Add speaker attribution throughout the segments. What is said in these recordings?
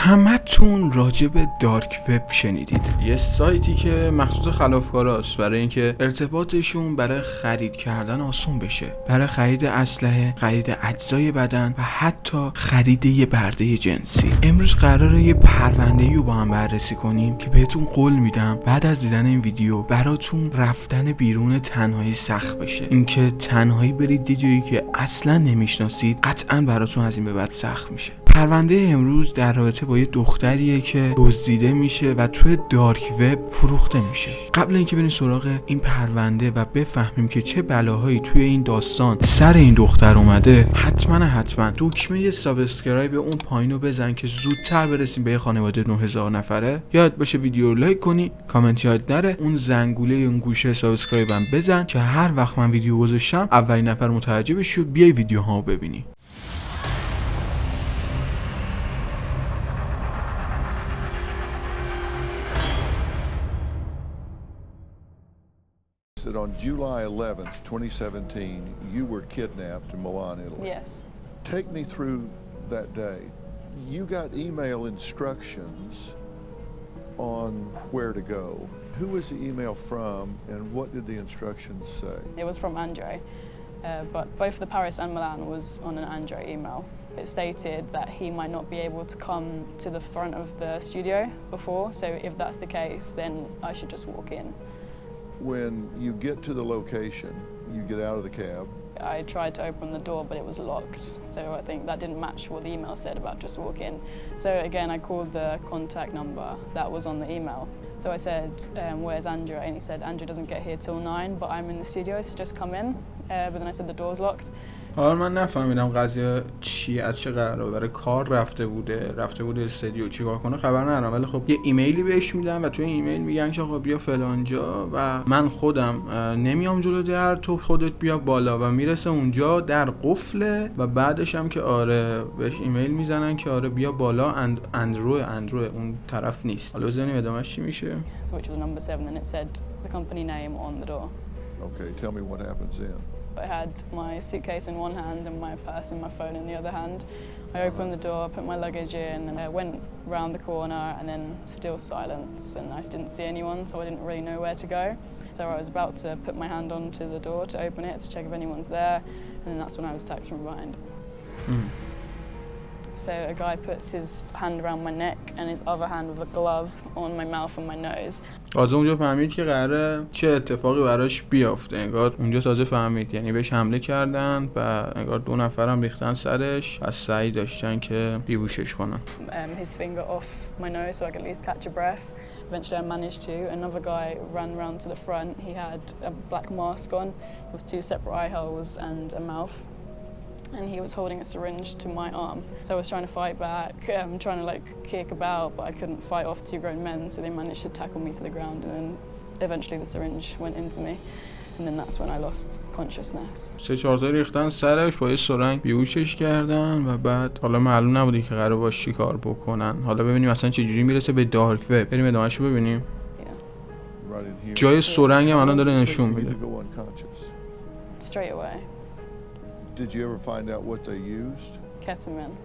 Speaker 1: همتون راجع به دارک وب شنیدید، یه سایتی که مخصوص خلافکاراست برای اینکه ارتباطشون برای خرید کردن آسون بشه، برای خرید اسلحه، خرید اجزای بدن و حتی خرید یه برده جنسی. امروز قراره یه پرونده‌ای رو با هم بررسی کنیم که بهتون قول میدم بعد از دیدن این ویدیو براتون رفتن بیرون تنهایی سخت بشه. اینکه تنهایی برید یه جایی که اصلا نمیشناسید قطعا براتون از این به بعد سخت میشه. پرونده امروز در رابطه با یه دختریه که دزدیده میشه و توی دارک وب فروخته میشه. قبل اینکه بریم سراغ این پرونده و بفهمیم که چه بلاهایی توی این داستان سر این دختر اومده، حتما دکمه سابسکرایب اون پایینو بزن که زودتر برسیم به یه خانواده 9000 نفره. یاد باشه ویدیو رو لایک کنی، کامنت یاد نره، اون زنگوله اون گوشه سابسکرایبم بزن که هر وقت من ویدیو گذاشتم اولین نفر متوجه بشی و بیای ویدیوهامو ببینی.
Speaker 2: That on July 11th, 2017, you were kidnapped in Milan, Italy.
Speaker 3: Yes.
Speaker 2: Take me through that day. You got email instructions on where to go. Who was the email from, and what did the instructions say?
Speaker 3: It was from Andre, but both the Paris and Milan was on an Andre email. It stated that he might not be able to come to the front of the studio before, so if that's the case, then I should just walk in.
Speaker 2: When you get to the location, you get out of the cab.
Speaker 3: I tried to open the door, but it was locked, so I think that didn't match what the email said about just walk in. So again, I called the contact number that was on the email. So I said, where's Andre? And he said, Andre doesn't get here till 9, but I'm in the studio, so just come in. But then I said the door's locked.
Speaker 1: حالا من نفهمیدم قضیه چی، از چه قراره. برای کار رفته بوده استودیو چیکار کنه خبر ندارم، ولی خب یه ایمیلی بهش میدن و توی این ایمیل میگن که آقا بیا فلانجا و من خودم نمیام جلو در، تو خودت بیا بالا. و میرسه اونجا در قفله و بعدش هم که آره بهش ایمیل میزنن که آره بیا بالا، اندرو اون طرف نیست. حالا بزنیم ادامهش چی میشه.
Speaker 3: So which was number 7, and it said the company name on the door.
Speaker 2: Okay, tell me what happens then.
Speaker 3: I had my suitcase in one hand and my purse and my phone in the other hand. I opened the door, put my luggage in, and I went round the corner, and then still silence, and I didn't see anyone, so I didn't really know where to go. So I was about to put my hand onto the door to open it to check if anyone's there, and then that's when I was attacked from behind. So a guy puts his hand around my neck and his other hand with a glove on my mouth and my nose.
Speaker 1: تازه اونجا فهمید که قراره چه اتفاقی براش بیافته. انگار اونجا تازه فهمید، یعنی بهش حمله کردن و انگار 2 نفرم ریختن سرش و سعی داشتن که بیهوشش کنن.
Speaker 3: His finger off my nose so I could at least catch a breath. Eventually I managed to. Another guy ran round to the front. He had a black mask on with 2 separate eye holes and a mouth. And he was holding a syringe to my arm. So I was trying to fight back, trying to like kick about, but I couldn't fight off 2 grown men, so they managed to tackle me to the ground, and then eventually the syringe went into me, and then that's when I lost consciousness.
Speaker 1: 3-4 تا ریختن سرش با یه سرنگ بیهوشش کردن و بعد حالا معلوم نبوده که قراره باش چی کار بکنن. حالا ببینیم اصلا چه جوری میرسه به دارک وب. بریم ادامه‌شو ببینیم. جای سرنگ هم الان داره نشون میده.
Speaker 3: Straight away.
Speaker 2: Did you ever find out what they used?
Speaker 3: Ketamine.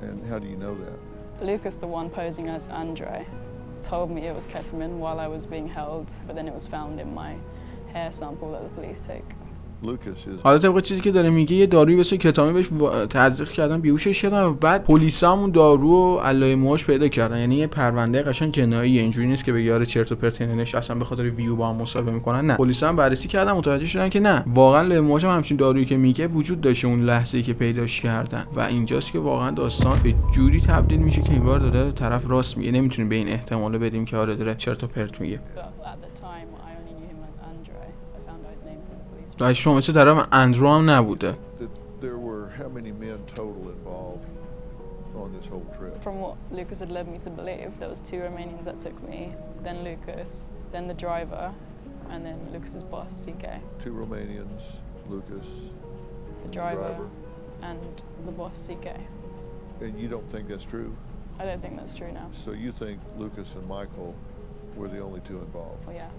Speaker 2: And how do you know that?
Speaker 3: Lucas, the one posing as Andre, told me it was ketamine while I was being held, but then it was found in my hair sample that the police take.
Speaker 1: حالا طبق چیزی که داره میگه یه دارویی مثل کتامین بهش تزریق کردن، بیهوشش کردن و بعد پلیسا همون دارو علای موهاش پیدا کردن. یعنی یه پرونده قشنگ جناییه، اینجوری نیست که به یار چرت و پرت نش اصلا به خاطر ویو با هم مصاحبه میکنن. نه، پلیسا هم بررسی کردن، متوجه شدن که نه، واقعا لای موهاش هم همچین دارویی که میگه وجود داشته اون لحظه‌ای که پیداش کردن. و اینجاست که واقعا داستان به جوری تبدیل میشه که اینوار داره طرف راست میگه. نمیتونیم به این احتمال بدیم که آره داره چرت و پرت میگه. و شما چه طرف اندرو هم نبوده.
Speaker 2: There were how many men total involved on this whole trip?
Speaker 3: From what Lucas had led me to believe, there was 2 Romanians that took me, then Lucas, then the driver, and then Lucas's boss, CK.
Speaker 2: 2 Romanians, Lucas,
Speaker 3: the driver, and the boss, CK.
Speaker 2: And you don't think that's true?
Speaker 3: I don't think that's true now.
Speaker 2: So you think Lucas and Michael were the only 2 involved?
Speaker 3: Well, yeah.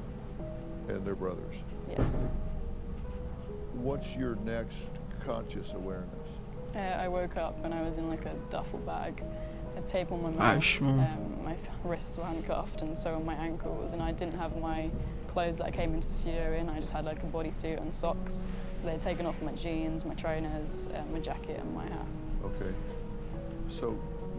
Speaker 2: And they're brothers?
Speaker 3: Yes.
Speaker 2: What's your next conscious awareness?
Speaker 3: I woke up and I was in like a duffel bag, a tape on my mouth.
Speaker 1: Ashmo.
Speaker 3: My wrists were handcuffed, and so were my ankles. And I didn't have my clothes that I came into the studio in. I just had like a bodysuit and socks. So they'd taken off my jeans, my trainers, my jacket, and my hat.
Speaker 2: Okay. So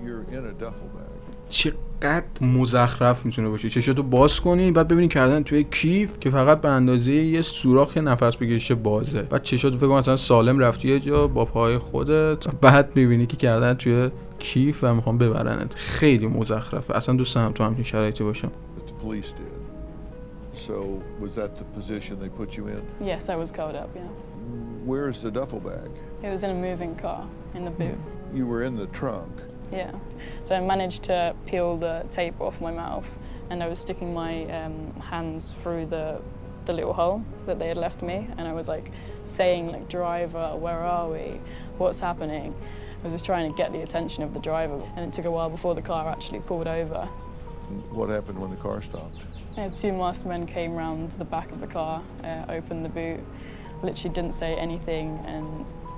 Speaker 2: you're in a duffel bag.
Speaker 1: چقدر مزخرف میتونه باشه. چشاتو باز کنی بعد ببینی کردن توی کیف که فقط به اندازه یه سوراخ نفس بکشه بازه. بعد چشاتو فکر کن مثلا سالم رفتی یه جا با پای خودت، بعد میبینی که کردن توی کیف و میخوام ببرنت. خیلی مزخرفه. اصلا دوست دارم تو همچین شرایطی باشم.
Speaker 2: That the police did. So was that the position they put you in?
Speaker 3: Yes, I was covered up, yeah.
Speaker 2: Where's the duffel bag?
Speaker 3: It was in a moving car, in the boot.
Speaker 2: You were in the trunk.
Speaker 3: Yeah. So I managed to peel the tape off my mouth, and I was sticking my hands through the little hole that they had left me, and I was like saying like, driver, where are we? What's happening? I was just trying to get the attention of the driver, and it took a while before the car actually pulled over.
Speaker 2: What happened when the car stopped?
Speaker 3: Two masked men came round the back of the car, opened the boot, literally didn't say anything, and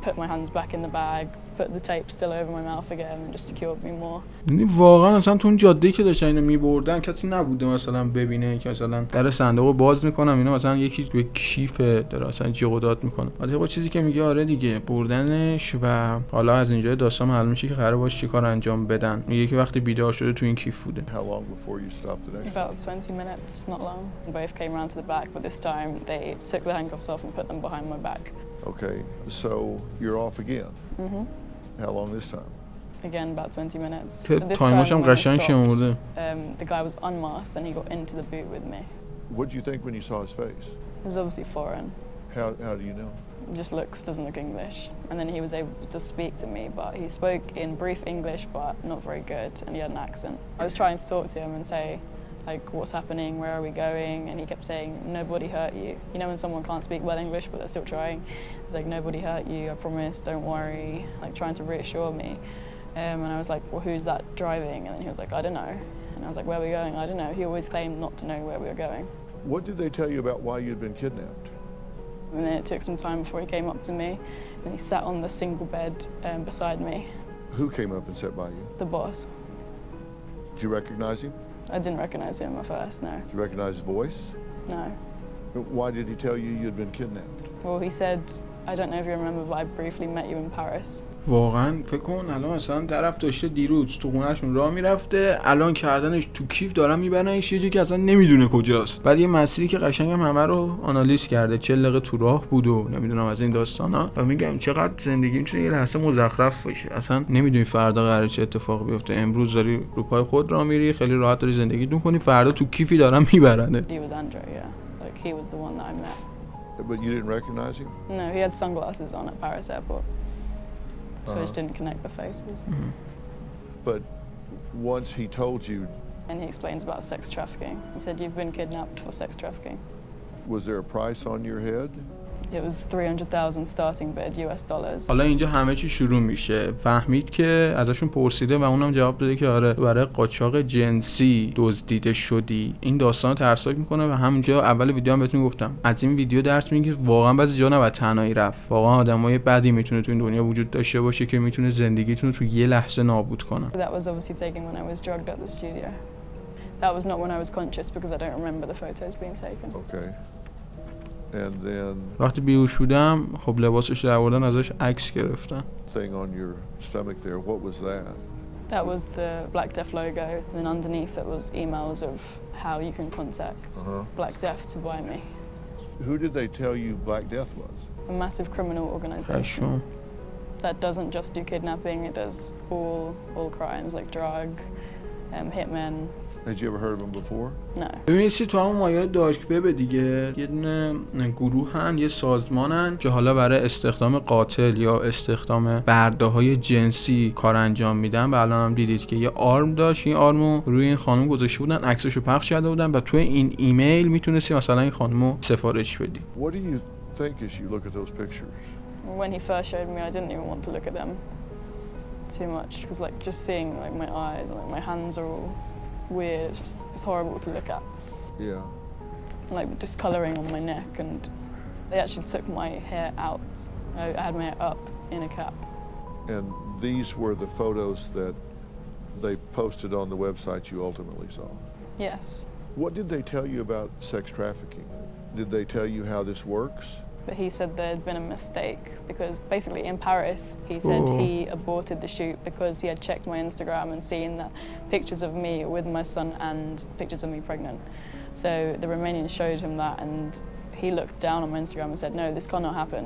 Speaker 3: put my hands back in the bag, put the tape still over my mouth again, and just secured me more.
Speaker 1: یعنی واقعا اصلا تو اون جاده‌ای که داشتن اینو می‌بردن کسی نبوده مثلا ببینه که مثلا در صندوقو باز می‌کنم اینا مثلا یکی توی کیف داره مثلا جیغ و داد می‌کنه. بعد با چیزی که میگه آره دیگه بردنش و حالا از اینجا داستان معلوم میشه که قراره باش چیکار انجام بدن. میگه که وقتی بیدار شده تو این کیف بوده.
Speaker 2: How long before you stopped the next time?
Speaker 3: About 20 minutes, not long. Both came round to the back, but this time they took the handcuffs off and put them behind my back.
Speaker 2: Okay, so you're off again.
Speaker 3: Mhm.
Speaker 2: How long this time?
Speaker 3: Again, about 20 minutes.
Speaker 1: که
Speaker 3: But this
Speaker 1: تایمش
Speaker 3: time
Speaker 1: هم
Speaker 3: when I
Speaker 1: قشنگ
Speaker 3: stopped,
Speaker 1: شمرده.
Speaker 3: the guy was unmasked and he got into the boot with me.
Speaker 2: What did you think when you saw his face?
Speaker 3: He was obviously foreign.
Speaker 2: How do you know?
Speaker 3: Just looks, doesn't look English. And then he was able to speak to me, but he spoke in brief English, but not very good, and he had an accent. I was trying to talk to him and say, like, what's happening, where are we going? And he kept saying, nobody hurt you. You know when someone can't speak well English, but they're still trying? He's like, nobody hurt you, I promise, don't worry, like trying to reassure me. And I was like, well, who's that driving? And then he was like, I don't know. And I was like, where are we going? I don't know. He always claimed not to know where we were going.
Speaker 2: What did they tell you about why you'd been kidnapped?
Speaker 3: And then it took some time before he came up to me, and he sat on the single bed beside me.
Speaker 2: Who came up and sat by you?
Speaker 3: The boss.
Speaker 2: Did you recognize him?
Speaker 3: I didn't recognize him at first, no.
Speaker 2: Did you recognize his voice?
Speaker 3: No.
Speaker 2: Why did he tell you you'd been kidnapped?
Speaker 3: Well, he said, I don't know if you remember, but I briefly met you in Paris.
Speaker 1: واقعا فکر کن الان مثلا طرف داشته دیروز تو خونهشون راه میرفته، الان کردنش تو کیف دارن میبرنش یه جایی که اصلا نمیدونه کجاست. بعد یه مسیری که قشنگ همه رو آنالیز کرده، 40 دقیقه تو راه بود و نمیدونم از این داستانا. و میگم چقدر زندگی میتونه یه لحظه مزخرف باشه. اصلا نمیدونی فردا قراره چه اتفاقی بیفته. امروز داری رو پای خود راه میری، خیلی راحت داری زندگی میکنی، فردا تو کیفی دارن میبرنه.
Speaker 3: He was Andrew, yeah. Like, he was the one that I met.
Speaker 2: But you didn't recognize him?
Speaker 3: No, he had sunglasses on at Paris airport. So I just didn't connect the faces.
Speaker 2: But once he told you,
Speaker 3: And he explains about sex trafficking. He said, you've been kidnapped for sex trafficking.
Speaker 2: was there a price on your head?
Speaker 3: It was 300,000 starting bid, US dollars.
Speaker 1: حالا اینجا همه چی شروع میشه. فهمید که ازشون پرسیده و اونم جواب داده که آره برای قاچاق جنسی دزدیده شدی. این داستان ترسناک میکنه و همونجا اول ویدیو هم بهتون گفتم از این ویدیو درس میگیره که واقعا بعضی جا نباید تنهایی رفت. واقعا آدمای بدی میتونه تو این دنیا وجود داشته باشه که میتونه زندگیتون رو تو یه لحظه نابود کنه.
Speaker 3: That was obviously taken when I was drugged at the studio. That was not when I was conscious because I don't remember the photos being taken.
Speaker 2: Okay. And then
Speaker 1: وقتی بیهوش بودم خب لباسش در آوردن ازش عکس گرفتن.
Speaker 2: thing on your stomach there, what was that?
Speaker 3: That was the Black Death logo, and then underneath it was emails of how you can contact Black Death to buy me.
Speaker 2: Who did they tell you Black Death was?
Speaker 3: A massive criminal organization
Speaker 1: خشم.
Speaker 3: that doesn't just do kidnapping, it does all crimes like drug, hitmen.
Speaker 2: Had you ever heard of them before?
Speaker 3: No.
Speaker 1: ببینید تو همون مایه دارک وب دیگه یه دونه گروهن، یه سازمانن که حالا برای استخدام قاتل یا استخدام برده‌های جنسی کار انجام میدن و الان هم دیدید که یه آرم داشت. این آرمو روی این خانم گذاشته بودن، عکسشو پخش کرده بودن و توی این ایمیل میتونستی مثلا این خانمو سفارش بدی.
Speaker 2: What do you think as you look at those pictures?
Speaker 3: When he first showed me, I didn't even want to look at them too much because like just seeing like my eyes and like my hands are all weird. It's horrible to look at.
Speaker 2: Yeah.
Speaker 3: Like the discoloring on my neck, and they actually took my hair out. I had my hair up in a cap.
Speaker 2: And these were the photos that they posted on the website you ultimately saw.
Speaker 3: Yes.
Speaker 2: What did they tell you about sex trafficking? Did they tell you how this works?
Speaker 3: But he said there'd been a mistake because basically in Paris, he said he aborted the shoot because he had checked my Instagram and seen that pictures of me with my son and pictures of me pregnant. So the Romanians showed him that and he looked down on my Instagram and said, no, this cannot happen.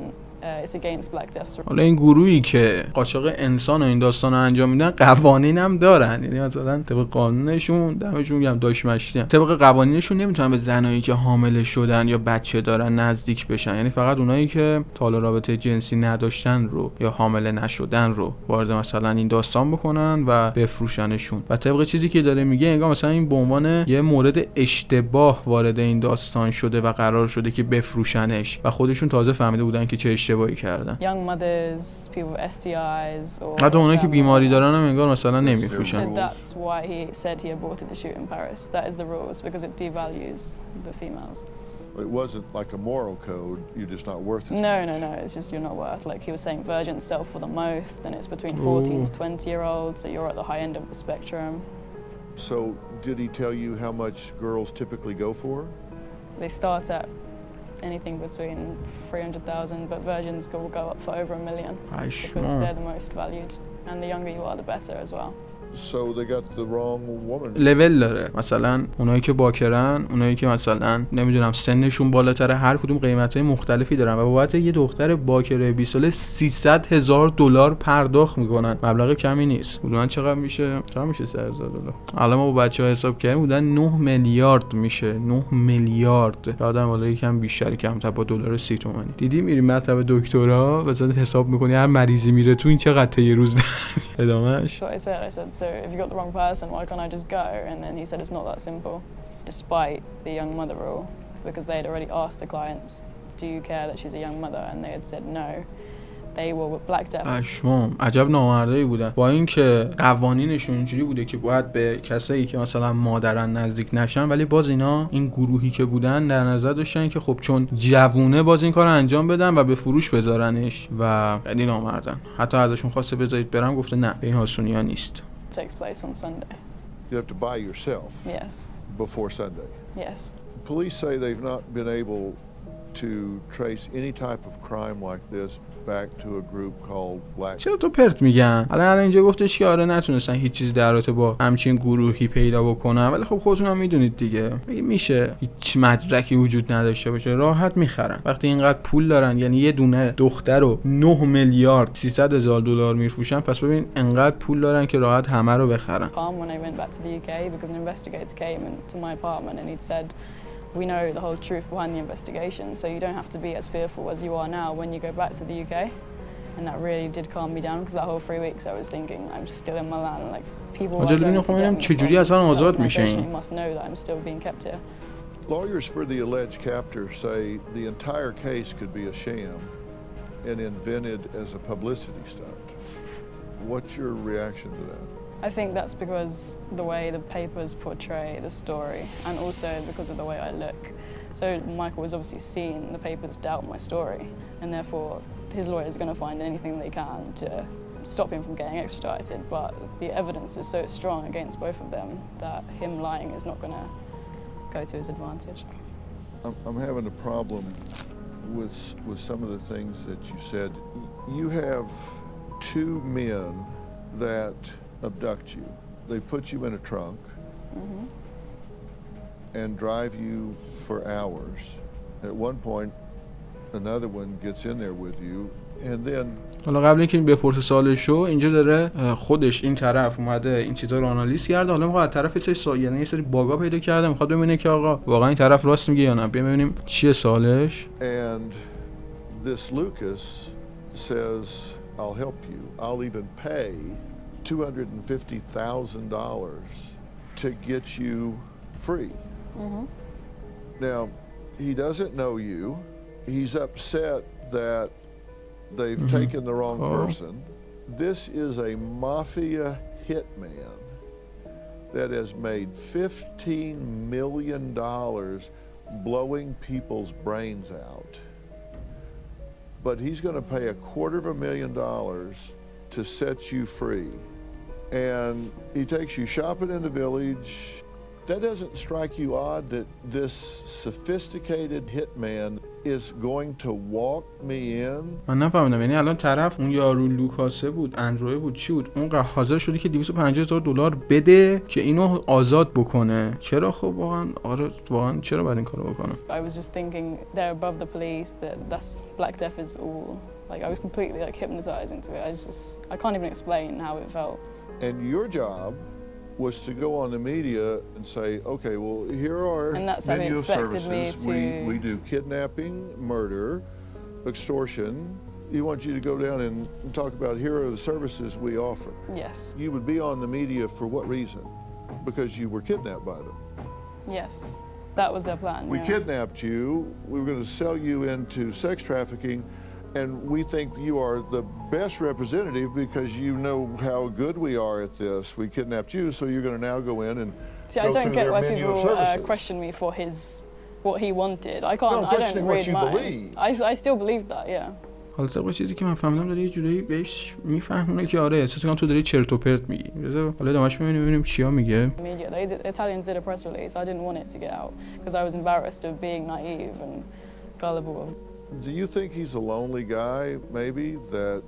Speaker 3: It's against black deaths.
Speaker 1: حالا این گروهی که قاچاق انسان و این داستان رو انجام میدن قوانین هم دارن، یعنی مثلا طبق قانونشون دمشون میگم داش مشتی طبق قوانینشون نمیتونن به زنایی که حامله شدن یا بچه دارن نزدیک بشن، یعنی فقط اونایی که تا حالا رابطه جنسی نداشتن رو یا حامله نشدن رو وارد مثلا این داستان بکنن و بفروشنشون. و طبق چیزی که داره میگه انگار مثلا این به عنوان یه مورد اشتباه وارد این داستان شده و قرار شده که بفروشنش و خودشون تازه فهمیده بودن که چه اشتباهی کردن.
Speaker 3: Young mothers, people with STIs or
Speaker 1: حتی اونایی که بیماری دارن هم انگار مثلا نمیفروشن.
Speaker 3: So that's why he said he aborted the shoot in Paris. That is the rules because it devalues the females.
Speaker 2: It wasn't like a moral code, you're just not worth it.
Speaker 3: No, it's just you're not worth. Like he was saying, virgins sell for the most and it's between 14 to 20-year-olds, so you're at the high end of the spectrum.
Speaker 2: So did he tell you how much girls typically go for?
Speaker 3: They start at anything between 300,000, but virgins will go up for over $1 million because they're the most valued, and the younger you are, the better as well.
Speaker 2: So they got the wrong woman.
Speaker 1: لول داره، مثلا اونایی که باکرن، اونایی که مثلا نمیدونم سنشون بالاتره، هر کدوم قیمتای مختلفی دارن و بابت یه دختر باکره 20 ساله $300,000 پرداخت میکنن. مبلغ کمی نیست. حدودا چقدر میشه؟ $300,000. الان ما با بچه‌ها حساب کردیم بودن 9 میلیارد میشه. 9 میلیارد. یادم والا یکم بیشتر کمتر با دلار 30 تومانی. دیدی میری مطب دکترا مثلا حساب میکنی هر مریضی میره تو این چقدر تا یه روز ادامهش.
Speaker 3: So if you got the wrong person, why can't I just go? And then he said it's not that simple, despite the young mother rule, because they had already asked the clients, do you care that she's a young mother? And they had said no. They were with black death.
Speaker 1: اشمام عجب نامردایی بودن. با اینکه قوانینشون اینجوری بوده که باید به کسایی که مثلا مادرن نزدیک نشن، ولی باز اینا این گروهی که بودن در نظر داشتن که خب چون جوونه باز این کارو انجام بدن و به فروش بذارنش و خیلی نامردن. حتی ازشون خواسته بذارید برم، گفته نه، به این حسونیا نیست.
Speaker 3: Takes place on Sunday.
Speaker 2: You have to buy yourself.
Speaker 3: Yes.
Speaker 2: Before Sunday.
Speaker 3: Yes.
Speaker 2: Police say they've not been able to trace any type of crime like this back to a group called Black.
Speaker 1: چرا تو پرت میگن؟ الان اینجا گفتش که آره نتونستن هیچ چیز در رابطه با همچین گروهی پیدا بکنن، ولی خب خودتون هم میدونید دیگه. میشه هیچ مدرکی وجود نداشته باشه، راحت میخرن. وقتی اینقدر پول دارن، یعنی یه دونه دختر رو 9 میلیارد $300,000 میفروشن، پس ببین انقدر پول دارن که راحت همه رو بخرن.
Speaker 3: When I went back to the UK because an investigator came into my apartment and he'd said, we know the whole truth behind the investigation, so you don't have to be as fearful as you are now when you go back to the UK. And that really did calm me down because that whole 3 weeks I was thinking I'm still in my land, like people are going to get me.
Speaker 1: چجوری اصلا آزاد میشه این؟
Speaker 3: They must know that I'm still being kept here.
Speaker 2: Lawyers for the alleged captor say the entire case could be a sham and invented as a publicity stunt. What's your reaction to that?
Speaker 3: I think that's because the way the papers portray the story and also because of the way I look. So Michael was obviously seen the papers doubt my story and therefore his lawyer is going to find anything they can to stop him from getting extradited, but the evidence is so strong against both of them that him lying is not going to go to his advantage.
Speaker 2: I'm having a problem with some of the things that you said. You have 2 men that abduct you. They put you in a trunk and drive you for hours. At one point, another one gets in there with you and then
Speaker 1: حالا قبل اینکه این بپرسه سوالشو، اینجا داره خودش این طرف اومده این چیزا رو آنالیز کرده، حالا میخواد از طرف یعنی یه سری باگا پیدا کرده، میخواد ببینه که آقا واقعا این طرف راست میگه یا نه. بیایم ببینیم چیه سوالش.
Speaker 2: And this Lucas says I'll help you. I'll even pay $250,000 to get you free. Now, he doesn't know you. He's upset that they've taken the wrong person. This is a mafia hitman that has made $15 million blowing people's brains out. But he's going to pay $250,000 to set you free. and he takes you shopping in the village. That doesn't strike you odd that this sophisticated hitman is going to walk me in?
Speaker 1: من نفهمیدم، یعنی الان طرف اون یارو لوکاسه بود، اندروید بود، چی بود، اون حاضر شده که $250,000 بده که اینو آزاد بکنه. چرا؟ خب واقعا چرا باید این کارو بکنه؟
Speaker 3: I was just thinking they're above the police, that's Black Death is all, like I was completely like hypnotized into it. I can't even explain how it felt.
Speaker 2: And your job was to go on the media and say, okay, well, here are menu of services. We do kidnapping, murder, extortion. We want you to go down and talk about here are the services we offer.
Speaker 3: Yes.
Speaker 2: You would be on the media for what reason? Because you were kidnapped by them.
Speaker 3: Yes, that was their plan.
Speaker 2: We kidnapped you. We were going to sell you into sex trafficking. And we think you are the best representative because you know how good we are at this. We kidnapped you, so you're going to now go in and
Speaker 3: see, I don't get why people question me for what he wanted. I don't read minds. I still believe that, yeah.
Speaker 1: حالا طبق چیزی که من فهمیدم داره یه جوری بهش میفهمونه که آره احساس می‌کنم تو داری چرت و پرت میگی. حالا ادامهش ببینیم چیا میگه.
Speaker 3: The Italians did a press release. I didn't want it to get out because I was embarrassed of being naive and gullible.
Speaker 2: Do you think he's a lonely guy, maybe, that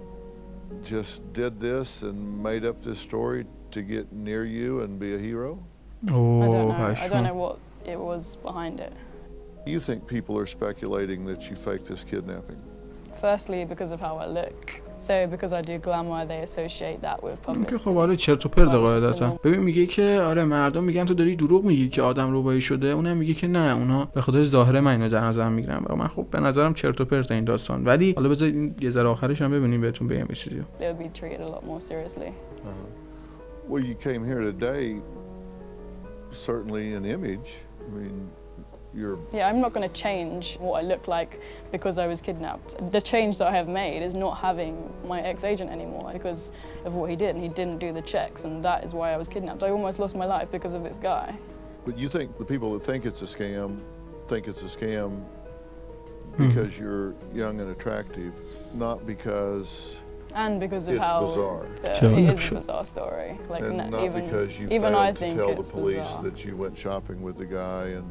Speaker 2: just did this and made up this story to get near you and be a hero?
Speaker 3: I don't know what it was behind it.
Speaker 2: You think people are speculating that you faked this kidnapping?
Speaker 3: Firstly, because of how I look. So because I do glamour, they associate that with publicity.
Speaker 1: خب آره چرت و پرت قاعدتا. ببین میگه که آره مردم میگن تو داری دروغ میگی که آدم ربایی شده، اونم میگه که نه اونا به خاطر ظاهر من اینو در نظر میگیرن و من خب به نظرم چرت و پرت این داستان. ولی حالا بذار یه ذره آخرش هم ببینیم بهتون بگم یه چیزی.
Speaker 3: They'll be treated a lot more seriously.
Speaker 2: Well, you came here today certainly an image. I mean,
Speaker 3: Yeah, I'm not going to change what I look like because I was kidnapped. The change that I have made is not having my ex-agent anymore because of what he did, and he didn't do the checks, and that is why I was kidnapped. I almost lost my life because of this guy.
Speaker 2: But you think the people that think it's a scam think it's a scam because you're young and attractive, not because
Speaker 3: and because of
Speaker 2: it's
Speaker 3: how
Speaker 2: bizarre.
Speaker 3: It is a bizarre story. Like
Speaker 2: and not because you failed to tell the police that you went shopping with the guy and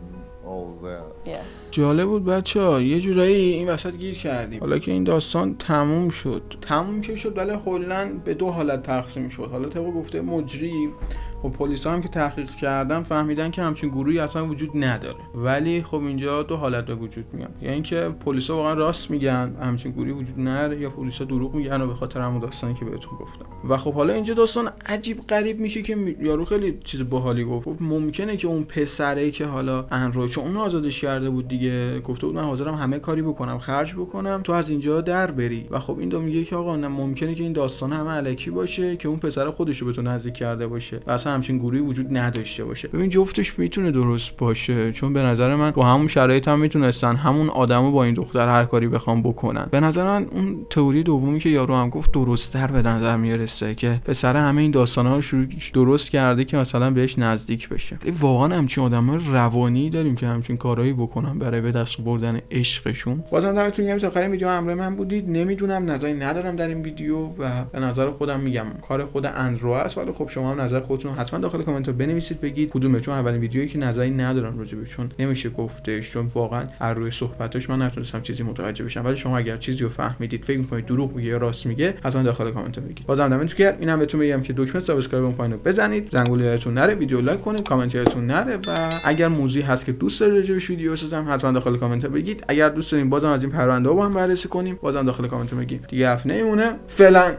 Speaker 2: all of that.
Speaker 3: Yes.
Speaker 1: جالب بود بچه‌ها، یه جورایی این وسط گیر کردیم. حالا که این داستان تموم که شد ولی کلاً به دو حالت تقسیم شد. حالا طبق گفته مجری و پلیسا هم که تحقیق کردن فهمیدن که همچین گروهی اصلا وجود نداره. ولی خب اینجا دو حالت به وجود میاد. یعنی اینکه پلیسا واقعا راست میگن همچین گروهی وجود نداره یا پلیسا دروغ میگن و به خاطر همون داستانی که بهتون گفتم. و خب حالا اینجا داستان عجیب غریب میشه که یارو خیلی چیز باحالی گفت. خب ممکنه که اون پسره که حالا چون اون آزادش کرده بود دیگه، گفته بود من حاضرم همه کاری بکنم خرج بکنم تو از اینجا در بری. و خب این دو میگه که آقا نه ممکنه که این داستان همه الکی باشه که اون پسر خودش رو به تو نزدیک کرده باشه و اصلا همچین گروهی وجود نداشته باشه. ببین جفتش میتونه درست باشه، چون به نظر من با همون شرایط هم میتونستن همون آدمو با این دختر هر کاری بخوام بکنن. به نظر من اون تئوری دومی که یارو هم گفت درست‌تر به نظر میرسه که پسر همه این داستانا رو شروع درست کرده که مثلا بهش نزدیک بشه. ولی واقعا همچین آدمای روانی داریم که همچین کارهایی بکنن برای به دست بردن عشقشون. بازم دمتون گرم تا آخر ویدیو همراه من بودید. نمیدونم نظری ندارم در این ویدیو و به نظر خودم میگم کار خود اندرو است، ولی خب شما هم نظر خودتون حتما داخل کامنت ها بنویسید بگید کدومه، چون اولین ویدیویی که نظری ندارم راجبش، چون نمیشه گفتش، چون واقعا هر روی صحبتاش من نتونستم چیزی متوجه بشم. ولی شما اگر چیزی رو فهمیدید فکر می‌کنید دروغ میگه یا راست میگه حتما داخل کامنت ها بگید. بازم دمتون گرم. اینم بهتون بگم که دکمه سابسکرایب اون پایینو بزنید، زنگوله یادتون نره، ویدیو لایک کنید، کامنت یادتون نره و اگر موضوعی هست که دوست دارید راجبش ویدیو بسازم حتما داخل کامنت ها بگید. اگر دوست دارین بازم از این پرونده با هم بررسی کنیم بازم داخل کامنت ها بگید. دیگه حرف نمیمونه. فعلا